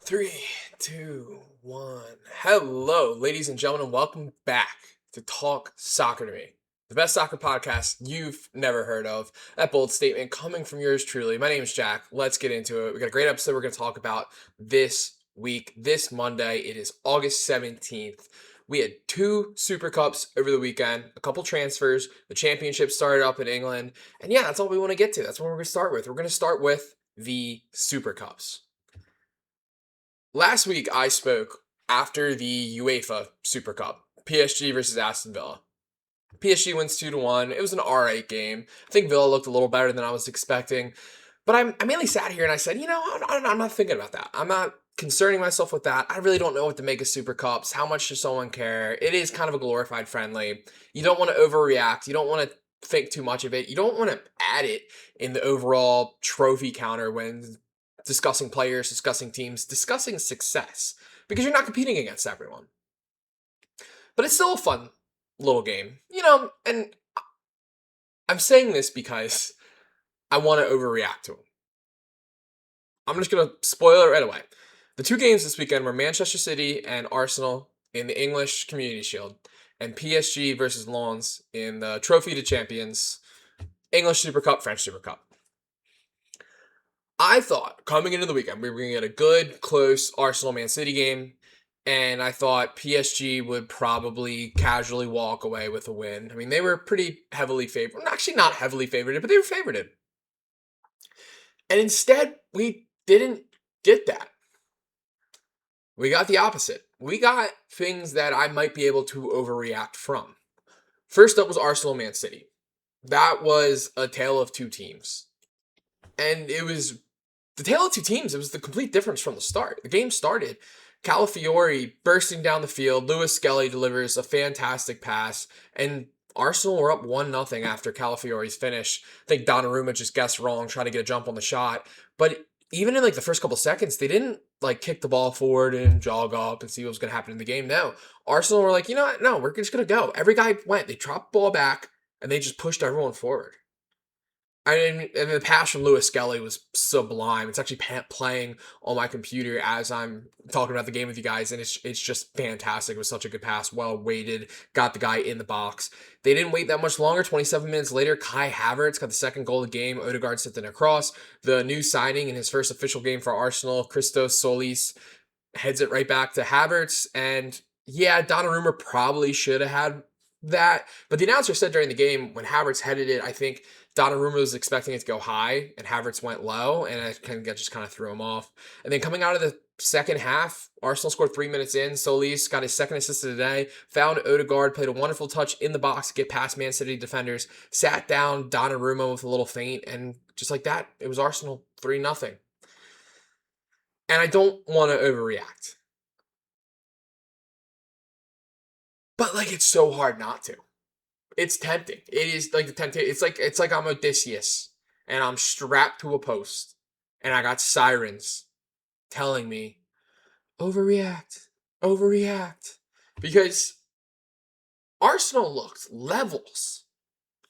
Three, two, one. Hello, ladies and gentlemen. Welcome back to Talk Soccer to Me, the best soccer podcast you've never heard of. That bold statement coming from yours truly. My name is Jack. Let's get into it. We got a great episode we're going to talk about this week, this Monday. It is August 17th. We had two Super Cups over the weekend, a couple transfers. The championship started up in England. And yeah, that's all we want to get to. That's what we're going to start with. We're going to start with the Super Cups. Last week, I spoke after the UEFA Super Cup, PSG versus Aston Villa. PSG wins 2-1. It was an alright game. I think Villa looked a little better than I was expecting. But I mainly sat here and I said, I'm not thinking about that. I'm not concerning myself with that. I really don't know what to make of Super Cups. How much does someone care? It is kind of a glorified friendly. You don't want to overreact. You don't want to think too much of it. You don't want to add it in the overall trophy counter when discussing players, discussing teams, discussing success, because you're not competing against everyone. But it's still a fun little game, and I'm saying this because I want to overreact to them. I'm just going to spoil it right away. The two games this weekend were Manchester City and Arsenal in the English Community Shield, and PSG versus Lens in the Trophy to Champions, English Super Cup, French Super Cup. I thought coming into the weekend, we were going to get a good, close Arsenal-Man City game, and I thought PSG would probably casually walk away with a win. I mean, they were pretty heavily favored. Actually, not heavily favored, but they were favored. And instead, we didn't get that. We got the opposite. We got things that I might be able to overreact from. First up was Arsenal-Man City. That was a tale of two teams. And it was the tale of two teams. It was the complete difference from the start. The game started, Calafiori bursting down the field. Lewis Skelly delivers a fantastic pass, and Arsenal were up 1-0 after Calafiori's finish. I think Donnarumma just guessed wrong, trying to get a jump on the shot. But even in the first couple seconds, they didn't kick the ball forward and jog up and see what was going to happen in the game. No, Arsenal were like, you know what? No, we're just going to go. Every guy went. They dropped the ball back, and they just pushed everyone forward. And the pass from Lewis Skelly was sublime. It's actually playing on my computer as I'm talking about the game with you guys, and it's just fantastic. It was such a good pass, well weighted, got the guy in the box. They didn't wait that much longer. 27 minutes later, Kai Havertz got the second goal of the game. Odegaard sent it across. The new signing in his first official game for Arsenal, Christos Solis, heads it right back to Havertz. And yeah, Donnarumma probably should have had that. But the announcer said during the game when Havertz headed it, I think Donnarumma was expecting it to go high, and Havertz went low, and I just kind of threw him off. And then coming out of the second half, Arsenal scored 3 minutes in. Solis got his second assist of the day, found Odegaard, played a wonderful touch in the box to get past Man City defenders, sat down Donnarumma with a little feint, and just like that, it was Arsenal 3-0. And I don't want to overreact. But it's so hard not to. It's tempting. It is the temptation. It's like I'm Odysseus and I'm strapped to a post and I got sirens telling me overreact, overreact, because Arsenal looked levels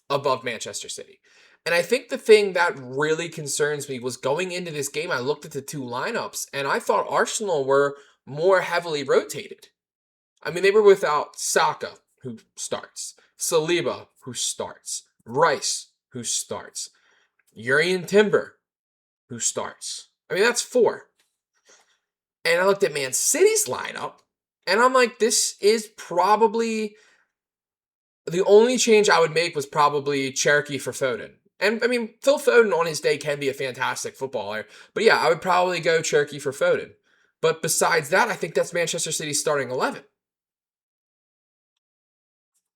above Manchester City. And I think the thing that really concerns me was going into this game, I looked at the two lineups and I thought Arsenal were more heavily rotated. I mean, they were without Saka, who starts, Saliba, who starts, Rice, who starts, Urian Timber, who starts. I mean, that's four. And I looked at Man City's lineup, and I'm like, this is probably the only change I would make was probably Cherokee for Foden. And I mean, Phil Foden on his day can be a fantastic footballer, but yeah, I would probably go Cherokee for Foden. But besides that, I think that's Manchester City's starting 11.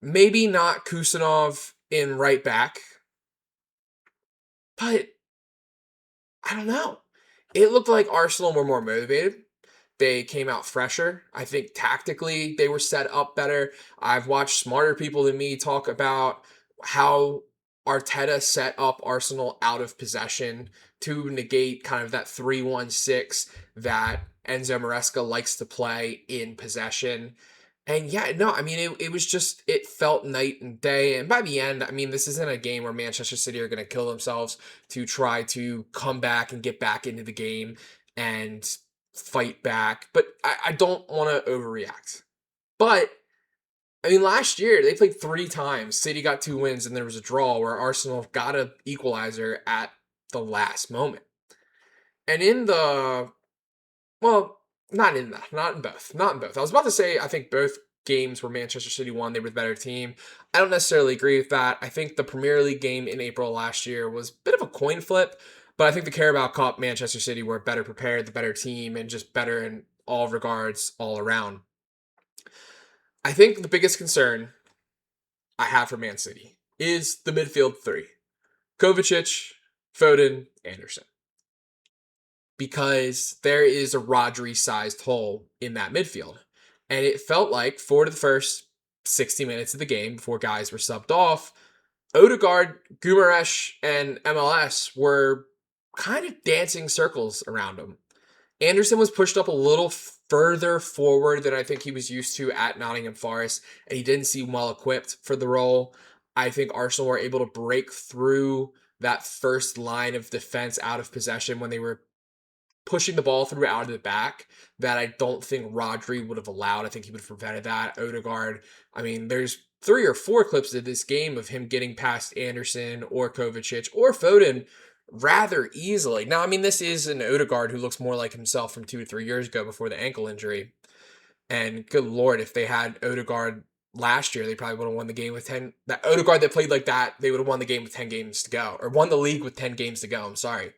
Maybe not Kusanov in right back, but I don't know. It looked like Arsenal were more motivated. They came out fresher. I think tactically they were set up better. I've watched smarter people than me talk about how Arteta set up Arsenal out of possession to negate kind of that 3-1-6 that Enzo Maresca likes to play in possession. And yeah, no, I mean, it was just, it felt night and day. And by the end, I mean, this isn't a game where Manchester City are going to kill themselves to try to come back and get back into the game and fight back, but I don't want to overreact. But I mean, last year they played 3 times. City got 2 wins, and there was a draw where Arsenal got an equalizer at the last moment. And in the well, not in both, not in both. I was about to say I think both games where Manchester City won, they were the better team. I don't necessarily agree with that. I think the Premier League game in April last year was a bit of a coin flip, but I think the Carabao Cup, Manchester City were better prepared, the better team, and just better in all regards all around. I think the biggest concern I have for Man City is the midfield three: Kovacic, Foden, Anderson. Because there is a Rodri sized hole in that midfield. And it felt like for the first 60 minutes of the game before guys were subbed off, Odegaard, Gumaresh, and MLS were kind of dancing circles around him. Anderson was pushed up a little further forward than I think he was used to at Nottingham Forest, and he didn't seem well equipped for the role. I think Arsenal were able to break through that first line of defense out of possession when they were pushing the ball through out of the back that I don't think Rodri would have allowed. I think he would have prevented that. Odegaard, I mean, there's 3 or 4 clips of this game of him getting past Anderson or Kovacic or Foden rather easily. Now, I mean, this is an Odegaard who looks more like himself from 2 to 3 years ago before the ankle injury. And good Lord, if they had Odegaard last year, they probably would have won the game with 10. That Odegaard that played like that, they would have won the game with 10 games to go, or won the league with 10 games to go. I'm sorry.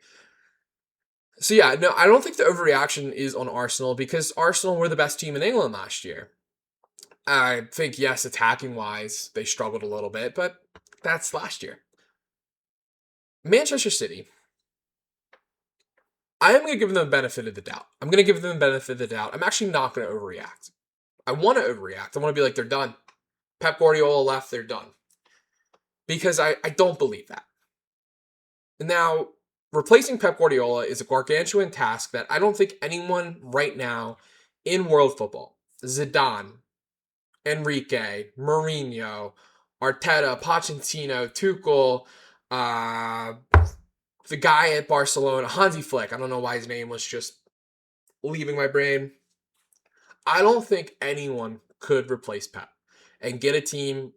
So yeah, no, I don't think the overreaction is on Arsenal because Arsenal were the best team in England last year. I think, yes, attacking wise, they struggled a little bit, but that's last year. Manchester City, I am going to give them the benefit of the doubt. I'm going to give them the benefit of the doubt. I'm actually not going to overreact. I want to overreact. I want to be like, they're done. Pep Guardiola left, they're done. Because I don't believe that. Now, replacing Pep Guardiola is a gargantuan task that I don't think anyone right now in world football, Zidane, Enrique, Mourinho, Arteta, Pochettino, Tuchel, the guy at Barcelona, Hansi Flick. I don't know why his name was just leaving my brain. I don't think anyone could replace Pep and get a team,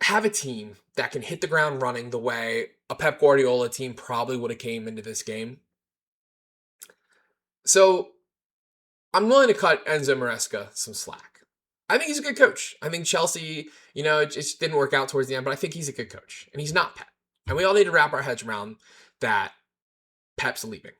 have a team that can hit the ground running the way a Pep Guardiola team probably would have came into this game. So I'm willing to cut Enzo Maresca some slack. I think he's a good coach. I think Chelsea, it just didn't work out towards the end, but I think he's a good coach. And he's not Pep. And we all need to wrap our heads around that Pep's leaving.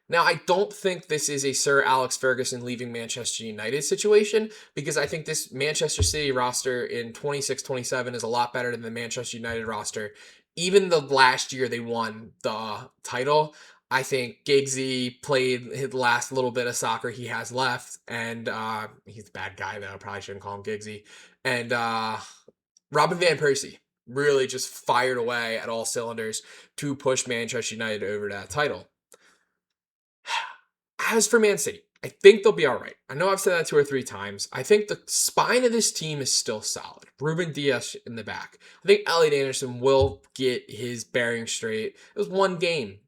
Now, I don't think this is a Sir Alex Ferguson leaving Manchester United situation because I think this Manchester City roster in 26-27 is a lot better than the Manchester United roster. Even the last year they won the title, I think Giggsy played his last little bit of soccer he has left, and he's a bad guy though. Probably shouldn't call him Giggsy. And Robin van Persie really just fired away at all cylinders to push Manchester United over that title. As for Man City, I think they'll be all right. I know I've said that 2 or 3 times. I think the spine of this team is still solid. Ruben Dias in the back. I think Elliot Anderson will get his bearing straight. It was one game.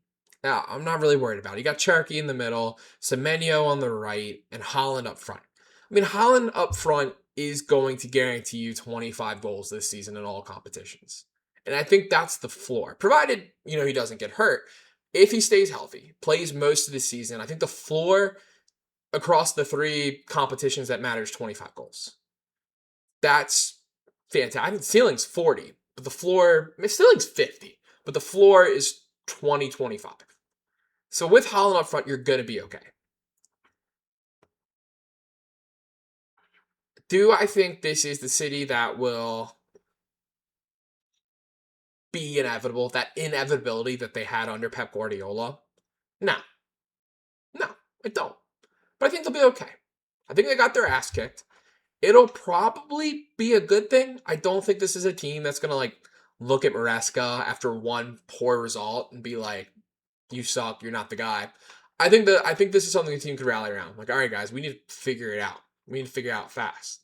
Now, I'm not really worried about it. You got Cherokee in the middle, Semenyo on the right, and Holland up front. I mean, Holland up front is going to guarantee you 25 goals this season in all competitions. And I think that's the floor. Provided, he doesn't get hurt. If he stays healthy, plays most of the season, I think the floor across the 3 competitions that matters 25 goals. That's fantastic. I think the ceiling's 40, but the ceiling's 50, but the floor is 20, 25. So with Holland up front, you're going to be okay. Do I think this is the City that will be inevitable, that inevitability that they had under Pep Guardiola? No, I don't. But I think they'll be okay. I think they got their ass kicked. It'll probably be a good thing. I don't think this is a team that's going to look at Maresca after one poor result and be like, you suck, you're not the guy. I think this is something the team could rally around. All right, guys, we need to figure it out. We need to figure it out fast.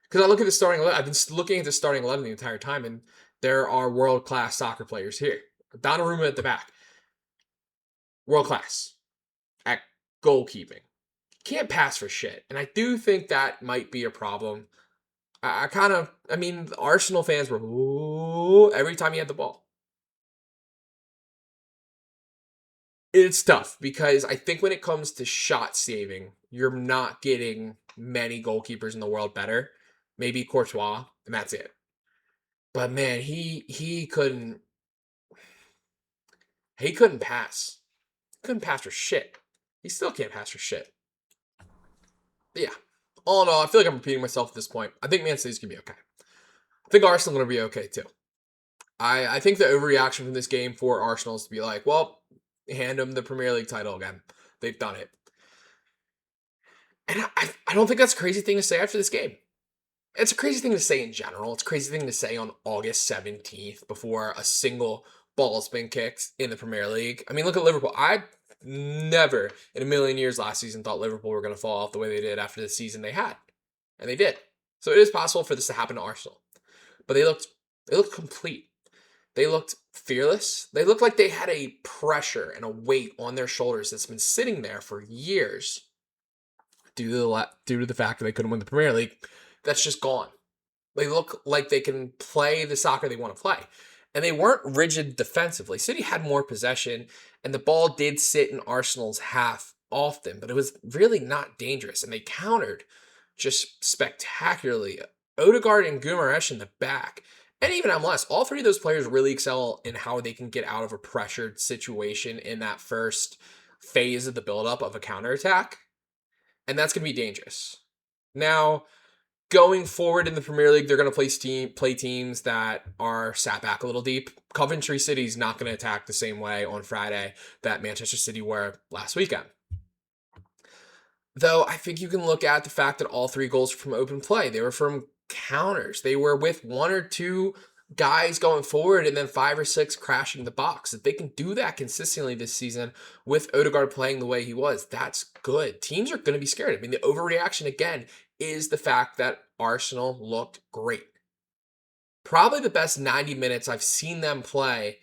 Because I look at the starting 11. I've been looking at the starting 11 the entire time, and there are world-class soccer players here. Donnarumma at the back. World-class at goalkeeping. can't pass for shit. And I do think that might be a problem. I mean, the Arsenal fans were, "Ooh," every time he had the ball. It's tough because I think when it comes to shot saving, you're not getting many goalkeepers in the world better. Maybe Courtois, and that's it. But man, he couldn't pass. Couldn't pass for shit. He still can't pass for shit. But yeah. All in all, I feel like I'm repeating myself at this point. I think Man City's gonna be okay. I think Arsenal gonna be okay too. I think the overreaction from this game for Arsenal is to be like, well, hand them the Premier League title again. They've done it. And I don't think that's a crazy thing to say after this game. It's a crazy thing to say in general. It's a crazy thing to say on August 17th before a single ball's been kicked in the Premier League. I mean, look at Liverpool. I never in a million years last season thought Liverpool were going to fall off the way they did after the season they had. And they did. So it is possible for this to happen to Arsenal. But they looked complete. They looked fearless. They looked like they had a pressure and a weight on their shoulders that's been sitting there for years due to the fact that they couldn't win the Premier League. That's just gone. They look like they can play the soccer they want to play. And they weren't rigid defensively. City had more possession, and the ball did sit in Arsenal's half often, but it was really not dangerous. And they countered just spectacularly. Odegaard and Guimaraes in the back, and even MLS, all three of those players really excel in how they can get out of a pressured situation in that first phase of the buildup of a counterattack. And that's going to be dangerous. Now, going forward in the Premier League, they're going to play teams that are sat back a little deep. Coventry City's not going to attack the same way on Friday that Manchester City were last weekend. Though I think you can look at the fact that all three goals were from open play. They were from counters. They were with one or two guys going forward and then 5 or 6 crashing the box. If they can do that consistently this season with Odegaard playing the way he was, that's good. Teams are going to be scared. I mean, the overreaction again is the fact that Arsenal looked great. Probably the best 90 minutes I've seen them play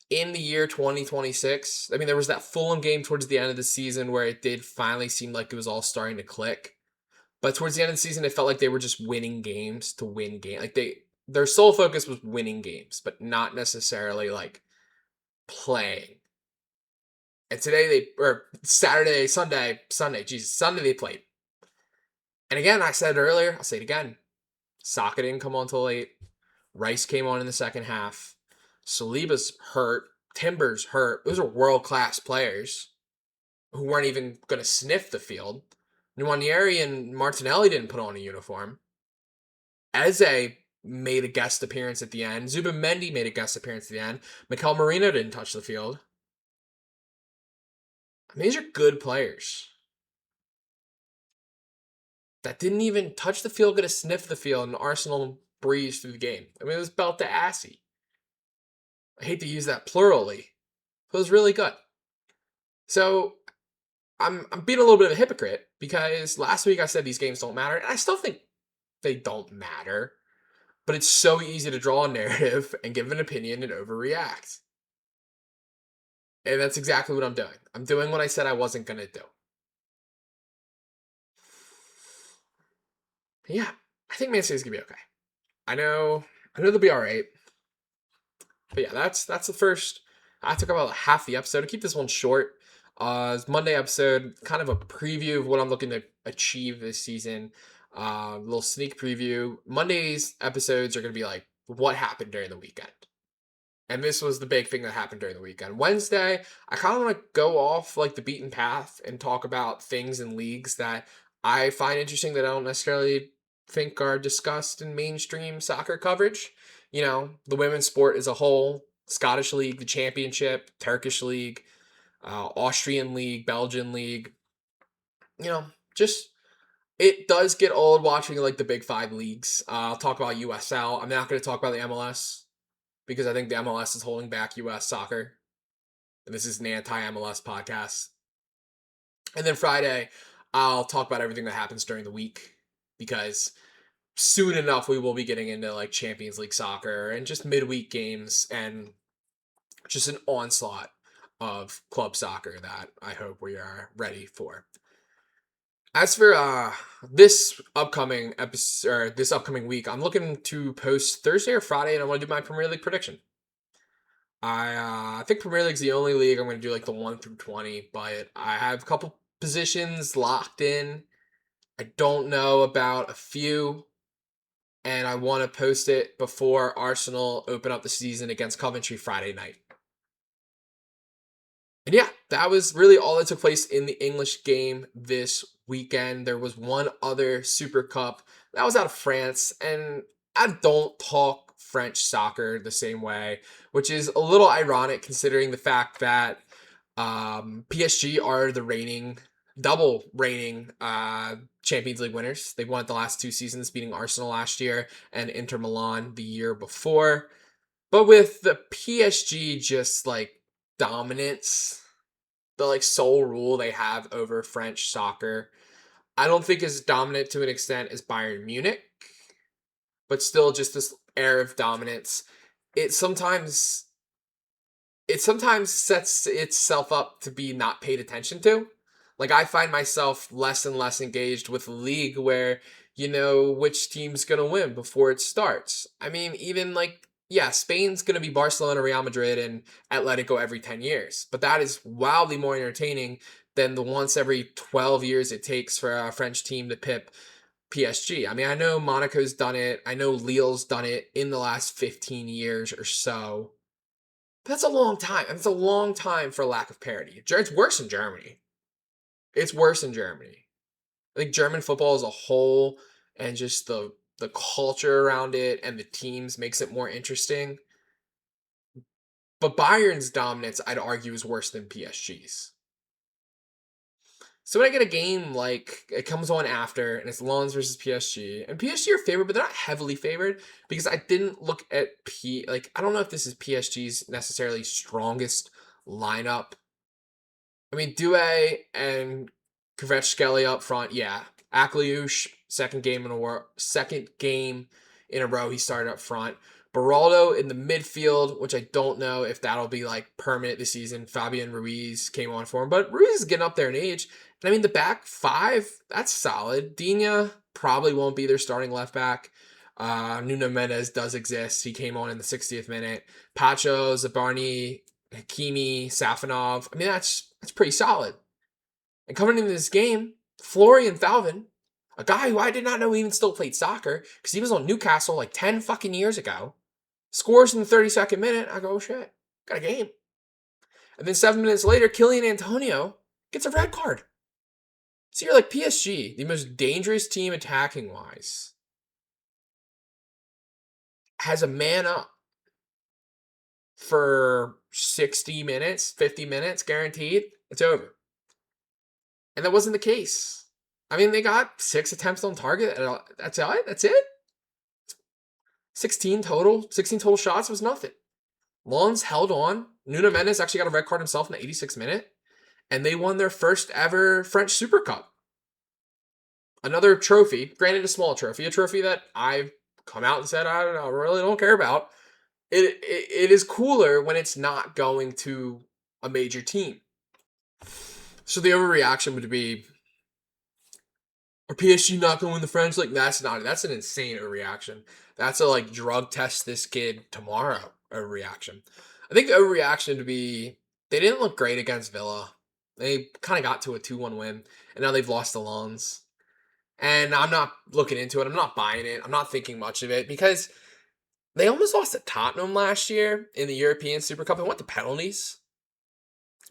in the year 2026. I mean, there was that Fulham game towards the end of the season where it did finally seem like it was all starting to click. But towards the end of the season, it felt like they were just winning games to win games. Like their sole focus was winning games, but not necessarily like playing. And today Sunday, they played. And again, I said it earlier, I'll say it again. Saka didn't come on till late. Rice came on in the second half. Saliba's hurt. Timber's hurt. Those are world-class players who weren't even going to sniff the field. Nwaneri and Martinelli didn't put on a uniform. Eze made a guest appearance at the end. Zubimendi made a guest appearance at the end. Mikel Merino didn't touch the field. I mean, these are good players that didn't even touch the field, get a sniff the field, and Arsenal breezed through the game. I mean, it was belt to assy. I hate to use that plurally, but it was really good. So I'm being a little bit of a hypocrite because last week I said these games don't matter, and I still think they don't matter. But it's so easy to draw a narrative and give an opinion and overreact. And that's exactly what I'm doing. I'm doing what I said I wasn't going to do. Yeah, I think Man City's going to be okay. I know they'll be all right. But yeah, that's the first. I took about half the episode to keep this one short. Monday episode, kind of a preview of what I'm looking to achieve this season. A little sneak preview. Monday's episodes are going to be like what happened during the weekend. And this was the big thing that happened during the weekend. Wednesday, I kind of want to go off like the beaten path and talk about things in leagues that I find interesting that I don't necessarily think are discussed in mainstream soccer coverage. You know, the women's sport as a whole, Scottish League, the Championship, Turkish League, Austrian League, Belgian League. You know, just it does get old watching like the big 5 leagues. I'll talk about USL. I'm not going to talk about the MLS because I think the MLS is holding back US soccer. And this is an anti-MLS podcast. And then Friday, I'll talk about everything that happens during the week because soon enough we will be getting into like Champions League soccer and just midweek games and just an onslaught of club soccer that I hope we are ready for. As for this upcoming episode, or this upcoming week, I'm looking to post Thursday or Friday, and I want to do my Premier League prediction. I think Premier League's the only league I'm going to do like the 1 through 20, but I have a couple positions locked in. I don't know about a few, and I want to post it before Arsenal open up the season against Coventry Friday night. And yeah, that was really all that took place in the English game this weekend. There was one other Super Cup that was out of France, and I don't talk French soccer the same way, which is a little ironic considering the fact that PSG are the double reigning Champions League winners. They've won it the last 2 seasons, beating Arsenal last year and Inter Milan the year before. But with the PSG just like dominance, the like sole rule they have over French soccer, I don't think as dominant to an extent as Bayern Munich, but still just this air of dominance. It sometimes it sometimes sets itself up to be not paid attention to. Like I find myself less and less engaged with the league where you know which team's gonna win before it starts. I mean, even like yeah, Spain's gonna be Barcelona, Real Madrid, and Atletico every 10 years, but that is wildly more entertaining than the once every 12 years it takes for a French team to pip PSG. I mean, I know Monaco's done it. I know Lille's done it in the last 15 years or so. That's a long time. And it's a long time for lack of parity. It's worse in Germany. It's worse in Germany. I think German football as a whole and just the culture around it and the teams makes it more interesting. But Bayern's dominance, I'd argue, is worse than PSG's. So when I get a game like it comes on after and it's Lens versus PSG, and PSG are favored, but they're not heavily favored because I didn't look at I don't know if this is PSG's necessarily strongest lineup. I mean, Doué and Kvaratskhelia up front, yeah. Akliush, second game in a row he started up front. Beraldo in the midfield, which I don't know if that'll be like permanent this season. Fabian Ruiz came on for him, but Ruiz is getting up there in age. And I mean, the back five, that's solid. Dina probably won't be their starting left back. Nuno Mendes does exist. He came on in the 60th minute. Pacho, Zabarni, Hakimi, Safanov. I mean, that's pretty solid. And coming into this game, Florian Thauvin, a guy who I did not know even still played soccer because he was on Newcastle like 10 fucking years ago, scores in the 32nd minute. I go, oh shit, got a game. And then 7 minutes later, Kylian Antonio gets a red card. So you're like PSG, the most dangerous team attacking wise, has a man up for 60 minutes, 50 minutes guaranteed. It's over. And that wasn't the case. I mean, they got 6 attempts on target. That's it. That's it. 16 total. 16 total shots was nothing. Lens held on. Nuno Mendes actually got a red card himself in the 86th minute. And they won their first ever French Super Cup. Another trophy, granted a small trophy, a trophy that I've come out and said I really don't care about. It is cooler when it's not going to a major team. So the overreaction would be, are PSG not going to win the French League? That's an insane overreaction. That's a like drug test this kid tomorrow overreaction. I think the overreaction would be they didn't look great against Villa. They kind of got to a 2-1 win, and now they've lost to Lens. And I'm not looking into it. I'm not buying it. I'm not thinking much of it because they almost lost to Tottenham last year in the European Super Cup and went to penalties.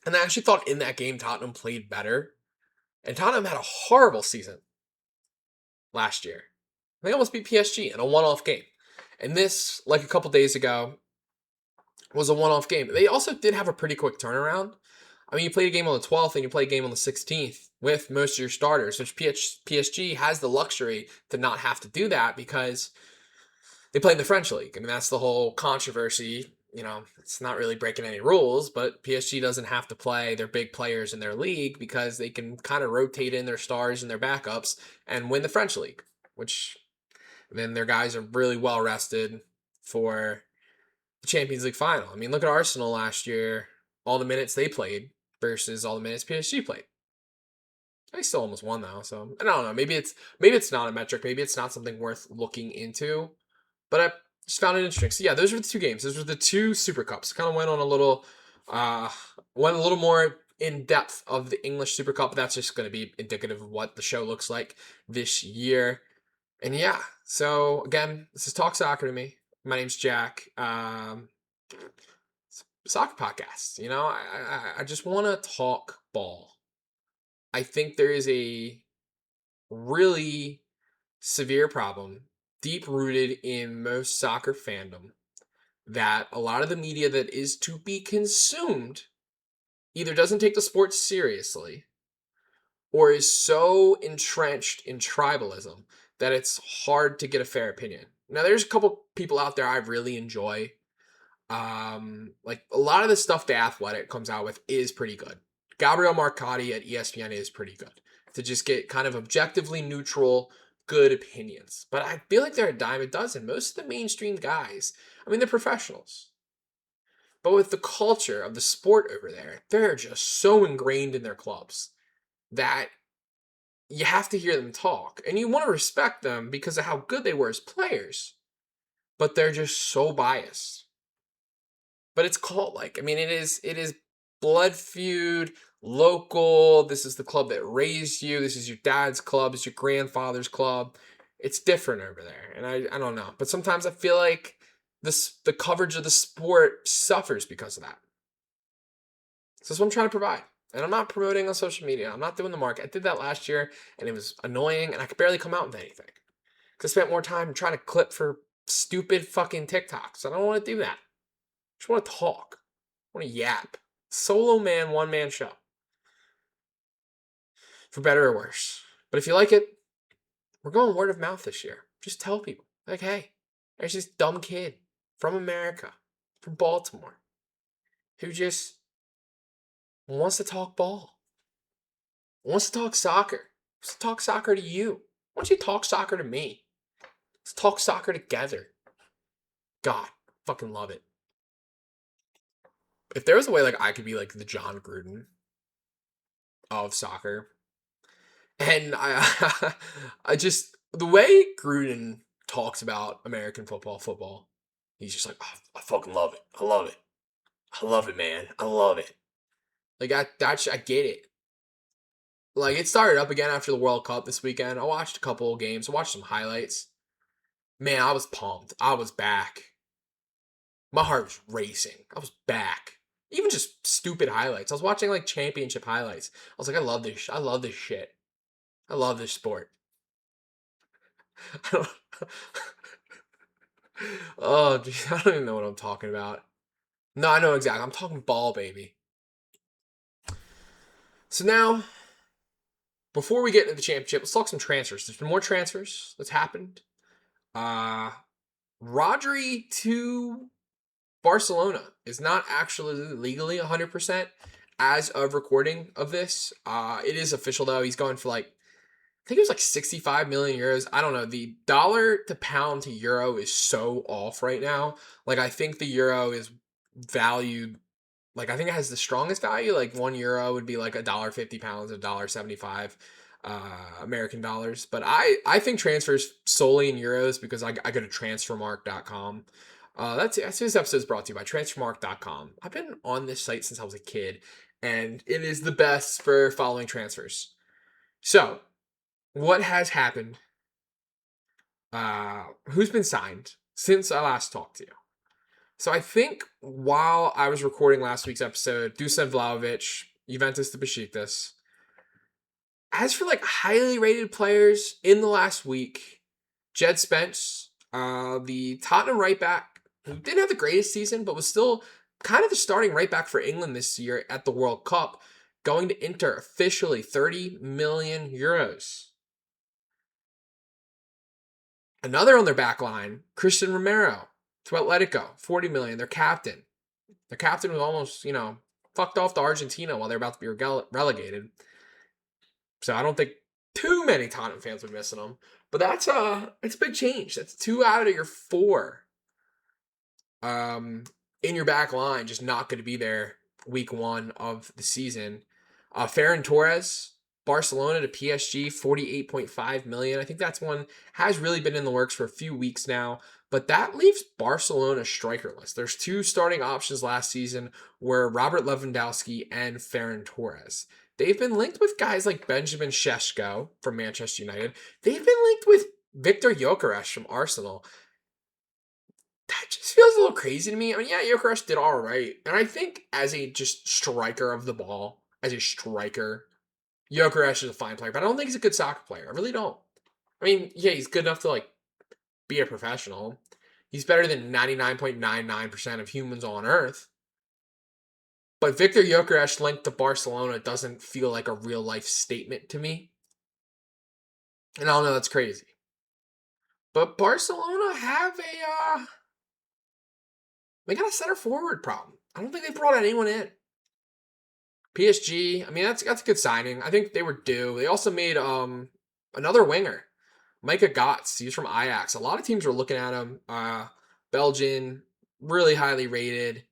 And I actually thought in that game Tottenham played better. And Tottenham had a horrible season last year. They almost beat PSG in a one-off game. And this, like a couple days ago, was a one-off game. They also did have a pretty quick turnaround. I mean, you played a game on the 12th and you play a game on the 16th with most of your starters, which PSG has the luxury to not have to do that because they play in the French league. I mean, that's the whole controversy. You know, it's not really breaking any rules, but PSG doesn't have to play their big players in their league because they can kind of rotate in their stars and their backups and win the French league, which then their guys are really well rested for the Champions League final. I mean, look at Arsenal last year. all the minutes they played versus all the minutes PSG played. They still almost won though, so I don't know. Maybe it's not a metric. Maybe it's not something worth looking into. But I just found it interesting. So yeah, those were the two games. Those were the two Super Cups. Kind of uh, went a little more in depth of the English Super Cup. But that's just going to be indicative of what the show looks like this year. And yeah, so again, this is Talk Soccer to me. My name's Jack. Soccer podcast. I just want to talk ball. I think there is a really severe problem deep rooted in most soccer fandom that a lot of the media that is to be consumed either doesn't take the sport seriously or is so entrenched in tribalism that it's hard to get a fair opinion. Now, there's a couple people out there I really enjoy. Like a lot of the stuff The Athletic comes out with is pretty good. Gabriel Marcotti at ESPN is pretty good to just get kind of objectively neutral, good opinions. But I feel like they're a dime a dozen. Most of the mainstream guys, I mean, they're professionals. But with the culture of the sport over there, they're just so ingrained in their clubs that you have to hear them talk. And you want to respect them because of how good they were as players. But they're just so biased. But it's cult like. I mean, it is blood feud, local. This is the club that raised you. This is your dad's club. It's your grandfather's club. It's different over there. And I don't know. But sometimes I feel like the coverage of the sport suffers because of that. So that's what I'm trying to provide. And I'm not promoting on social media. I'm not doing the market. I did that last year and it was annoying and I could barely come out with anything. Because I spent more time trying to clip for stupid fucking TikToks. I don't want to do that. I just want to talk. I want to yap. Solo man, one man show. For better or worse. But if you like it, we're going word of mouth this year. Just tell people. Like, hey, there's this dumb kid from America, from Baltimore, who just wants to talk ball. Wants to talk soccer. Wants to talk soccer to you. Why don't you talk soccer to me? Let's talk soccer together. God, fucking love it. If there was a way like I could be like the John Gruden of soccer, and I I just the way Gruden talks about American football, he's just like, oh, I fucking love it. I love it. I love it, man. I love it. Like I get it. Like it started up again after the World Cup this weekend. I watched a couple of games. I watched some highlights. Man, I was pumped. I was back. My heart was racing. I was back. Even just stupid highlights. I was watching like championship highlights. I was like, I love this. I love this shit. I love this sport. Oh, geez, I don't even know what I'm talking about. No, I know exactly. I'm talking ball, baby. So now, before we get into the championship, let's talk some transfers. There's been more transfers that's happened. Uh, Rodri to Barcelona is not actually legally 100% as of recording of this. It is official though. He's going for like, I think it was like 65 million euros. I don't know. The dollar to pound to euro is so off right now. Like I think the euro is valued, like I think it has the strongest value. Like €1 would be like £1.50, $1.75 American dollars. But I think transfers solely in euros because I go to transfermark.com. That's this episode is brought to you by transfermark.com. I've been on this site since I was a kid, and it is the best for following transfers. So, what has happened? Who's been signed since I last talked to you? So I think while I was recording last week's episode, Dusan Vlahovic, Juventus to Besiktas. As for like highly rated players in the last week, Jed Spence, the Tottenham right back, who didn't have the greatest season, but was still kind of the starting right back for England this year at the World Cup, going to Inter officially 30 million euros. Another on their back line, Christian Romero to Atletico, 40 million, their captain. Their captain was almost, fucked off to Argentina while they're about to be relegated. So I don't think too many Tottenham fans are missing him. But it's a big change. That's 2 out of your 4 in your back line just not going to be there week one of the season. Ferran Torres, Barcelona to PSG, 48.5 million. I think that's one has really been in the works for a few weeks now, but that leaves Barcelona strikerless. There's two starting options last season were Robert Lewandowski and Ferran Torres. They've been linked with guys like Benjamin Šeško from Manchester United. They've been linked with Victor Gyökeres from Arsenal. That just feels a little crazy to me. I mean, yeah, Gyökeres did all right. And I think as a just striker of the ball, as a striker, Gyökeres is a fine player, but I don't think he's a good soccer player. I really don't. I mean, yeah, he's good enough to like be a professional. He's better than 99.99% of humans on earth. But Victor Gyökeres linked to Barcelona doesn't feel like a real life statement to me. And I don't know, that's crazy. But Barcelona have they got a center forward problem. I don't think they brought anyone in. PSG, I mean that's a good signing. I think they were due. They also made another winger, Micah Gotts. He's from Ajax. A lot of teams were looking at him. Belgian, really highly rated.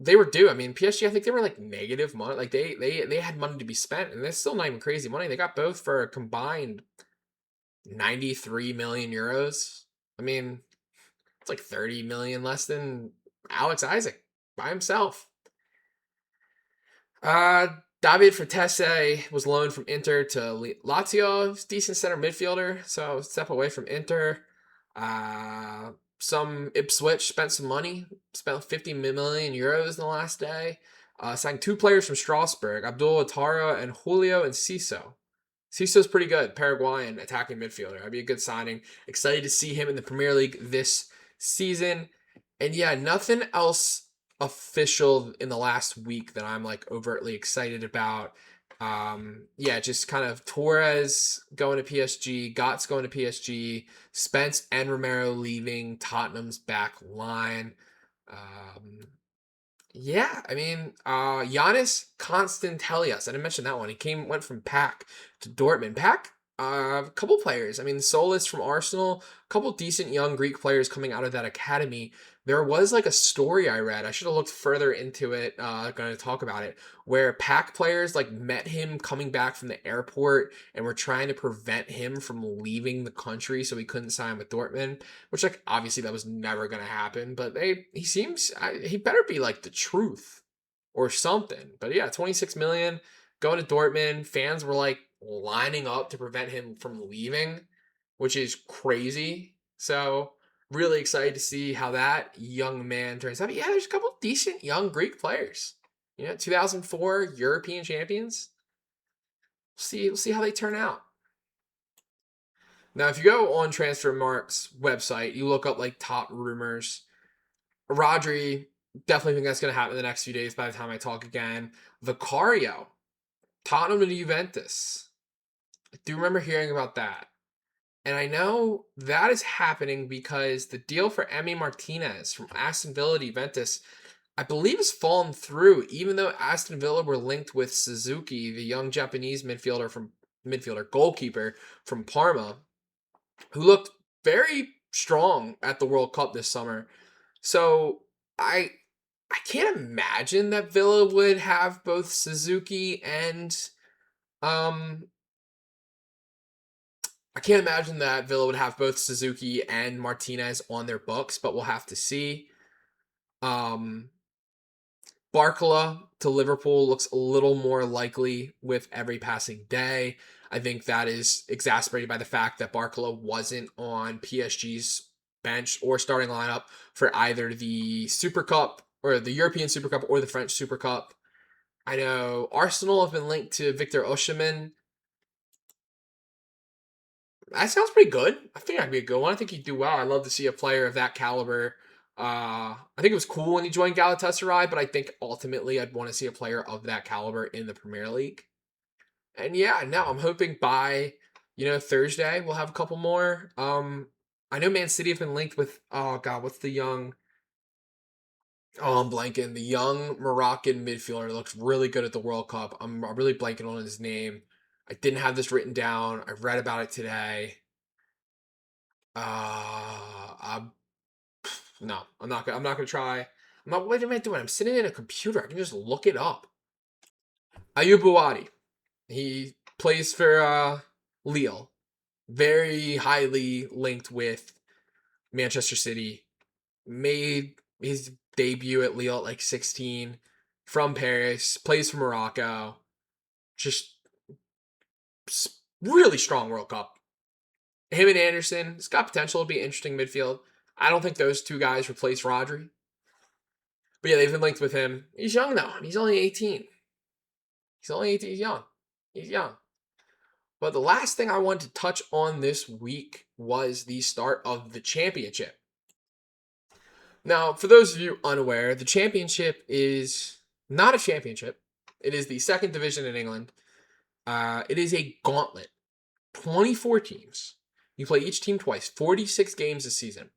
They were due. I mean, PSG, I think they were like negative money. Like they had money to be spent, and it's still not even crazy money. They got both for a combined 93 million euros. I mean, it's like 30 million less than Alex Isaac by himself. Uh, David Fertese was loaned from Inter to Lazio. He's a decent center midfielder, so step away from Inter. Uh, some Ipswich spent some money, spent 50 million euros in the last day. Signed two players from Strasbourg, Abdul Atara and Julio Enciso. Ciso's pretty good, Paraguayan attacking midfielder. That'd be a good signing. Excited to see him in the Premier League this season. And yeah, nothing else official in the last week that I'm like overtly excited about. Yeah, just kind of Torres going to PSG, Gotts going to PSG, Spence and Romero leaving Tottenham's back line. Um, yeah, I mean, Giannis Constantelias. I didn't mention that one. Went from Pack to Dortmund. Pack, a couple players. I mean, Solis from Arsenal, a couple decent young Greek players coming out of that academy. There was like a story I read. I should have looked further into it. Going to talk about it, where Pack players like met him coming back from the airport and were trying to prevent him from leaving the country, so he couldn't sign with Dortmund. Which like obviously that was never gonna happen, but he better be like the truth or something. But yeah, 26 million going to Dortmund. Fans were like lining up to prevent him from leaving, which is crazy. So really excited to see how that young man turns out. But yeah, there's a couple decent young Greek players. 2004 European champions. We'll see how they turn out. Now, if you go on Transfermarkt's website, you look up like top rumors. Rodri, definitely think that's going to happen in the next few days by the time I talk again. Vicario, Tottenham to Juventus. I do remember hearing about that. And I know that is happening because the deal for Emi Martinez from Aston Villa to Juventus, I believe, has fallen through, even though Aston Villa were linked with Suzuki, the young Japanese goalkeeper from Parma, who looked very strong at the World Cup this summer. So I can't imagine that Villa would have both Suzuki and um I can't imagine that Villa would have both Suzuki and Martinez on their books, but we'll have to see. Um Barcola to Liverpool looks a little more likely with every passing day. I think that is exacerbated by the fact that Barcola wasn't on PSG's bench or starting lineup for either the Super Cup or the European Super Cup or the French Super Cup. I know Arsenal have been linked to Victor Osimhen. That sounds pretty good. I think that'd be a good one. I think he'd do well. I'd love to see a player of that caliber. I think it was cool when he joined Galatasaray, but I think ultimately I'd want to see a player of that caliber in the Premier League. And yeah, now I'm hoping by Thursday we'll have a couple more. I know Man City have been linked with what's the young I'm blanking. The young Moroccan midfielder looks really good at the World Cup. I'm really blanking on his name. I didn't have this written down. I read about it today. I'm, no, I'm not gonna try. What am I doing? I'm sitting in a computer. I can just look it up. Ayub Buwadi. He plays for Lille. Very highly linked with Manchester City. Made his debut at Lille at like 16. From Paris. Plays for Morocco. Just really strong World Cup. Him and Anderson, it's got potential to be an interesting midfield. I don't think those two guys replace Rodri. But yeah, they've been linked with him. He's young though. He's only 18. He's only 18. He's young. He's young. But the last thing I wanted to touch on this week was the start of the championship. Now, for those of you unaware, the championship is not a championship. It is the second division in England. It is a gauntlet. 24 teams. You play each team twice, 46 games this season.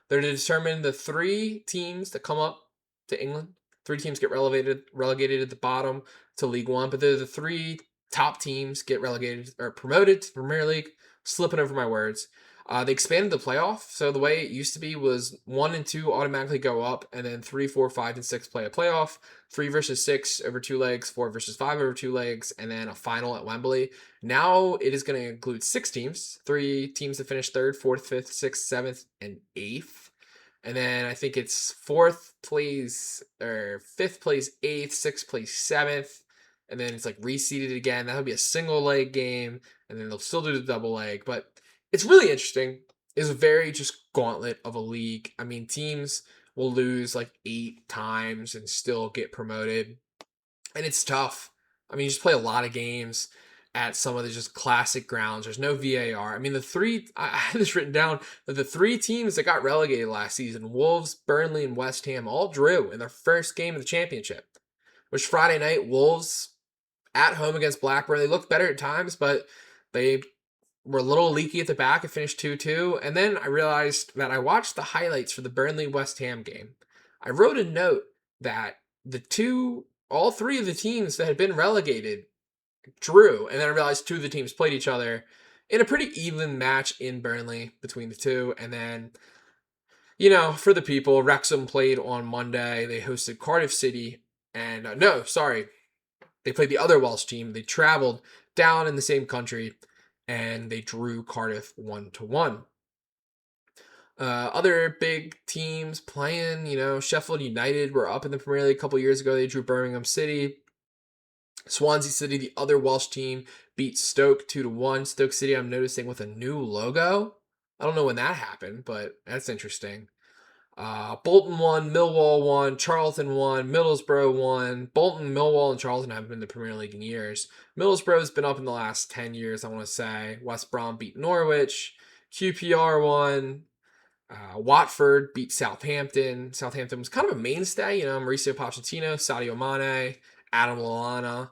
They're to determine the 3 teams that come up to England. 3 teams get relegated at the bottom to League One, but they're the 3 top teams get relegated or promoted to the Premier League. Slipping over my words. They expanded the playoff, so the way it used to be was 1 and 2 automatically go up, and then 3, 4, 5, and 6 play a playoff. 3 versus 6 over 2 legs, 4 versus 5 over 2 legs, and then a final at Wembley. Now it is going to include 6 teams, 3 teams that finish 3rd, 4th, 5th, 6th, 7th, and 8th. And then I think it's 4th plays, or 5th plays 8th, 6th plays 7th, and then it's like reseeded again. That would be a single leg game, and then they'll still do the double leg. But it's really interesting. It's a very just gauntlet of a league. I mean, teams will lose like 8 times and still get promoted. And it's tough. I mean, you just play a lot of games at some of the just classic grounds. There's no VAR. I mean, I had this written down that the 3 teams that got relegated last season, Wolves, Burnley, and West Ham, all drew in their first game of the championship, which Friday night, Wolves at home against Blackburn. They looked better at times, but they were a little leaky at the back. It finished 2-2. And then I realized that I watched the highlights for the Burnley West Ham game. I wrote a note that all 3 of the teams that had been relegated drew. And then I realized 2 of the teams played each other in a pretty even match in Burnley between the 2. And then, for the people, Wrexham played on Monday. They hosted Cardiff City. And they played the other Welsh team. They traveled down in the same country and they drew Cardiff 1-1. Other big teams playing, Sheffield United were up in the Premier League a couple years ago. They drew Birmingham City. Swansea City, the other Welsh team, beat Stoke 2-1. Stoke City, I'm noticing, with a new logo. I don't know when that happened, but that's interesting. Bolton won, Millwall won, Charlton won, Middlesbrough won. Bolton, Millwall, and Charlton haven't been in the Premier League in years. Middlesbrough's been up in the last 10 years, I want to say. West Brom beat Norwich. QPR won. Watford beat Southampton. Southampton was kind of a mainstay, Mauricio Pochettino, Sadio Mane, Adam Lallana.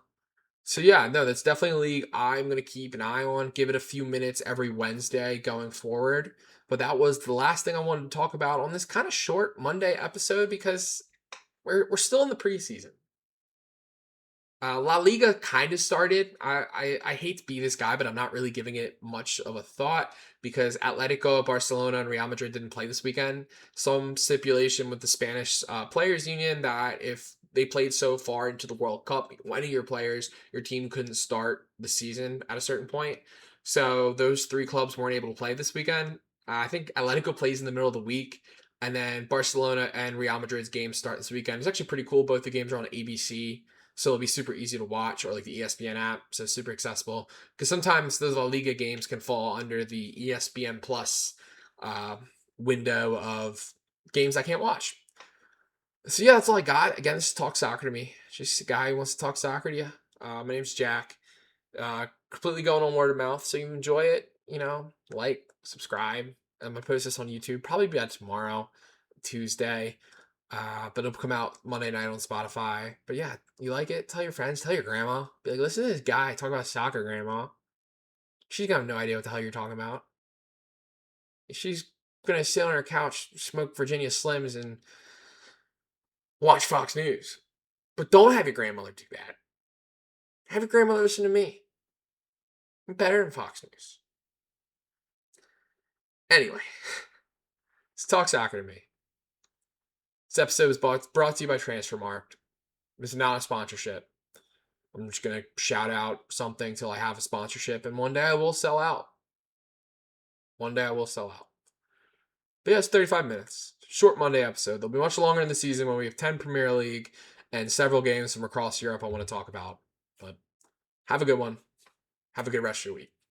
So yeah, no, that's definitely a league I'm going to keep an eye on, give it a few minutes every Wednesday going forward. But that was the last thing I wanted to talk about on this kind of short Monday episode because we're still in the preseason. La Liga kind of started. I hate to be this guy, but I'm not really giving it much of a thought because Atletico, Barcelona, and Real Madrid didn't play this weekend. Some stipulation with the Spanish Players Union that if they played so far into the World Cup, one of your players, your team couldn't start the season at a certain point. So those 3 clubs weren't able to play this weekend. I think Atletico plays in the middle of the week. And then Barcelona and Real Madrid's games start this weekend. It's actually pretty cool. Both the games are on ABC. So it'll be super easy to watch, or like the ESPN app, so super accessible. Because sometimes those La Liga games can fall under the ESPN Plus window of games I can't watch. So yeah, that's all I got. Again, this is Talk Soccer to me. Just a guy who wants to talk soccer to you. My name's Jack. Completely going on word of mouth, so you enjoy it. Like, subscribe. I'm gonna post this on YouTube. Probably be out tomorrow, Tuesday. But it'll come out Monday night on Spotify. But yeah, you like it? Tell your friends, tell your grandma. Be like, listen to this guy talk about soccer, grandma. She's gonna have no idea what the hell you're talking about. She's gonna sit on her couch, smoke Virginia Slims, and watch Fox News. But don't have your grandmother do that. Have your grandmother listen to me. I'm better than Fox News. Anyway, let's talk soccer to me. This episode is brought to you by Transfermarkt. This is not a sponsorship. I'm just going to shout out something till I have a sponsorship, and one day I will sell out. One day I will sell out. But yeah, it's 35 minutes. Short Monday episode. They'll be much longer in the season when we have 10 Premier League and several games from across Europe I want to talk about. But have a good one. Have a good rest of your week.